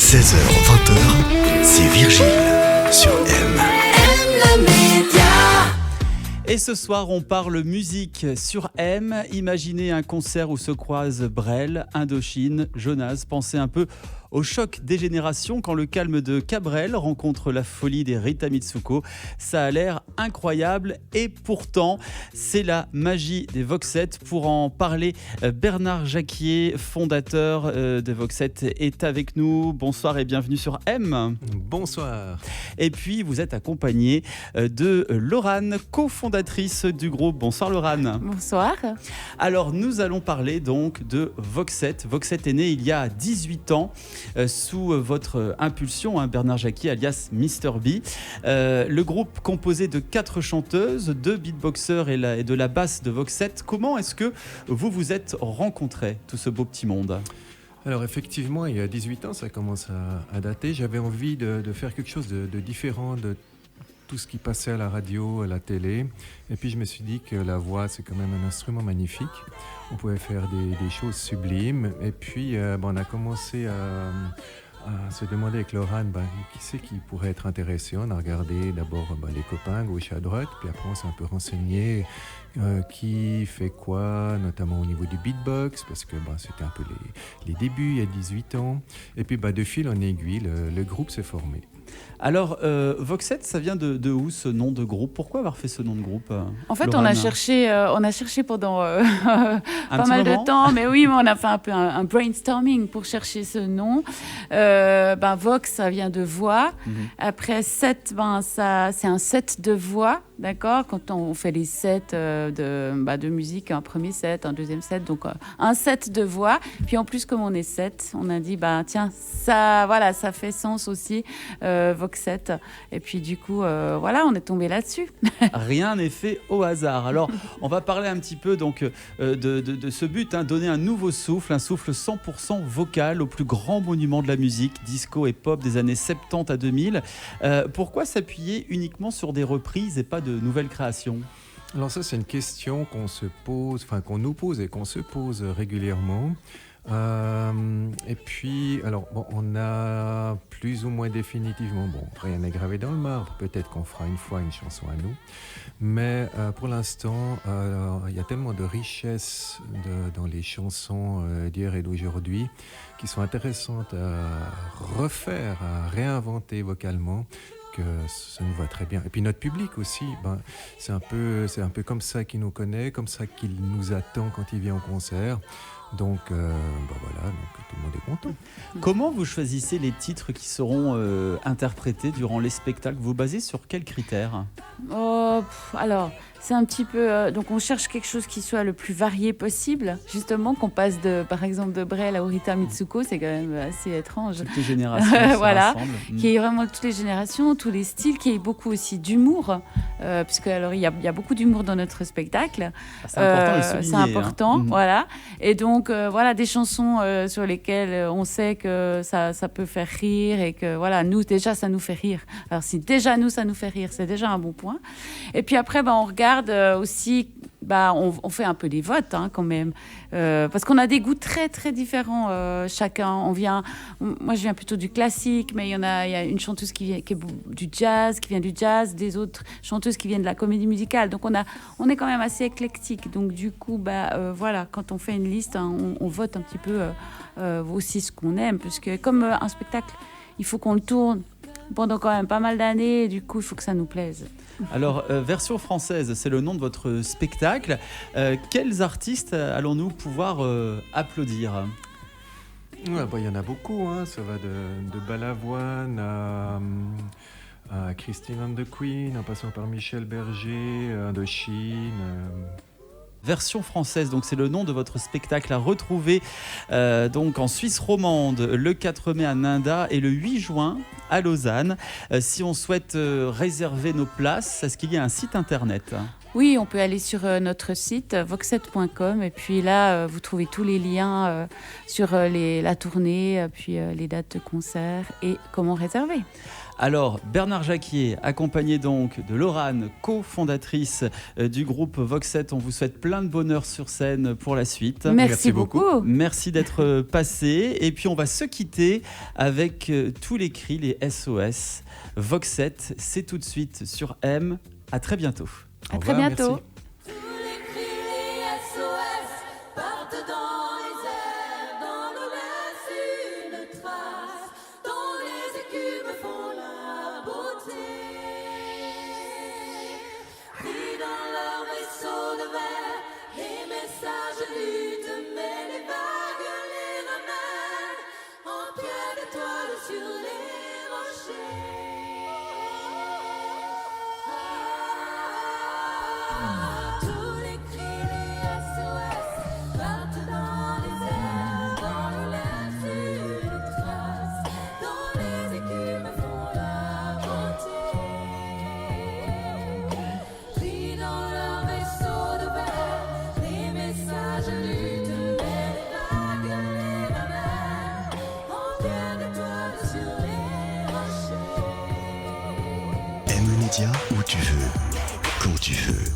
16h-20h, c'est Virgile sur M. Et ce soir, on parle musique sur M. Imaginez un concert où se croisent Brel, Indochine, Jonas. Pensez un peu au choc des générations quand le calme de Cabrel rencontre la folie des Rita Mitsuko. Ça a l'air incroyable et pourtant, c'est la magie des Voxettes. Pour en parler, Bernard Jacquier, fondateur des Voxettes, est avec nous. Bonsoir et bienvenue sur M. Bonsoir. Et puis, vous êtes accompagné de Laurane, cofondatrice du groupe. Bonsoir Laurane. Bonsoir. Alors, nous allons parler donc de Voxettes. Voxettes est né il y a 18 ans. Sous votre impulsion, Bernard Jacquier alias Mr B. Le groupe composé de 4 chanteuses, 2 beatboxers et de la basse de Voxettes. Comment est-ce que vous vous êtes rencontrés, tout ce beau petit monde ? Alors effectivement, il y a 18 ans, ça commence à dater. J'avais envie de faire quelque chose de différent de tout ce qui passait à la radio, à la télé. Et puis je me suis dit que la voix, c'est quand même un instrument magnifique. On pouvait faire des choses sublimes. Et puis on a commencé à se demander avec Laurane qui c'est qui pourrait être intéressé. On a regardé d'abord les copains gauche à droite, puis après on s'est un peu renseigné qui fait quoi, notamment au niveau du beatbox, parce que c'était un peu les débuts, il y a 18 ans. Et puis de fil en aiguille, le groupe s'est formé. Alors, Voxettes, ça vient de où ce nom de groupe ? Pourquoi avoir fait ce nom de groupe ? En fait, Laurane, on a cherché pendant pas mal de temps, mais oui, on a fait un peu un brainstorming pour chercher ce nom. Vox, ça vient de voix. Après, set, c'est un set de voix, d'accord ? Quand on fait les sets de musique, un premier set, un deuxième set, donc un set de voix. Puis en plus, comme on est 7, on a dit, tiens, ça fait sens aussi. Voxettes. Et puis du coup, on est tombé là-dessus. Rien n'est fait au hasard. Alors, on va parler un petit peu donc de ce but, donner un nouveau souffle, un souffle 100% vocal au plus grand monument de la musique, disco et pop des années 70 à 2000. Pourquoi s'appuyer uniquement sur des reprises et pas de nouvelles créations ? Alors ça, c'est une question qu'on nous pose et qu'on se pose régulièrement. Et puis, on a plus ou moins définitivement, rien n'est gravé dans le marbre, peut-être qu'on fera une fois une chanson à nous, mais pour l'instant, il y a tellement de richesses dans les chansons d'hier et d'aujourd'hui qui sont intéressantes à refaire, à réinventer vocalement, que ça nous va très bien. Et puis notre public aussi, c'est un peu comme ça qu'il nous connaît, comme ça qu'il nous attend quand il vient au concert. Donc, donc tout le monde est content. Comment vous choisissez les titres qui seront interprétés durant les spectacles ? Vous basez sur quels critères ? Alors, c'est un petit peu... donc, on cherche quelque chose qui soit le plus varié possible. Justement, qu'on passe par exemple de Brel à Rita Mitsuko, c'est quand même assez étrange. Toutes les générations voilà, se rassemblent. Qu'il y ait vraiment toutes les générations, tous les styles, qu'il y ait beaucoup aussi d'humour. Puisque alors, il y a beaucoup d'humour dans notre spectacle. C'est important de le souligner. C'est important, voilà. Et donc, des chansons sur lesquelles on sait que ça peut faire rire et que, nous, déjà, ça nous fait rire. Alors, si déjà, nous, ça nous fait rire, c'est déjà un bon point. Et puis après, on regarde aussi, on fait un peu des votes quand même, parce qu'on a des goûts très très différents chacun. Moi je viens plutôt du classique, mais il y a une chanteuse qui vient du jazz, des autres chanteuses qui viennent de la comédie musicale. Donc on est quand même assez éclectique. Donc du coup, quand on fait une liste, on vote un petit peu aussi ce qu'on aime, parce que comme un spectacle, il faut qu'on le tourne pendant quand même pas mal d'années, et du coup, il faut que ça nous plaise. Alors, version française, c'est le nom de votre spectacle. Quels artistes allons-nous pouvoir applaudir ? Il y en a beaucoup, ça va de Balavoine à Christine and the Queen, en passant par Michel Berger, Indochine... Version française, donc c'est le nom de votre spectacle à retrouver donc en Suisse romande le 4 mai à Ninda et le 8 juin à Lausanne. Si on souhaite réserver nos places, est-ce qu'il y a un site internet ? Oui, on peut aller sur notre site voxet.com et puis là, vous trouvez tous les liens sur la tournée, puis les dates de concert et comment réserver. Alors, Bernard Jacquier, accompagné donc de Laurane, cofondatrice du groupe Voxet, on vous souhaite plein de bonheur sur scène pour la suite. Merci beaucoup. Merci d'être passé. Et puis, on va se quitter avec tous les cris, les SOS. Voxet, c'est tout de suite sur M. À très bientôt. À Au très revoir, bientôt. merci. Tous les cris, les SOS partent dans les airs, dans le laisse une trace, dont les écumes font la beauté. Pris dans leur vaisseau de verre, les messages luttent, mais les vagues les ramènent en pierre d'étoile sur les rochers. Tous les cris, les SOS partent dans les airs, dans le laisse une trace, dont les écumes font la beauté. Pris dans leur vaisseau de verre, les messages luttent, mais les vagues les ramènent en pierre d'étoile sur les rochers. M Média, où tu veux, quand tu veux.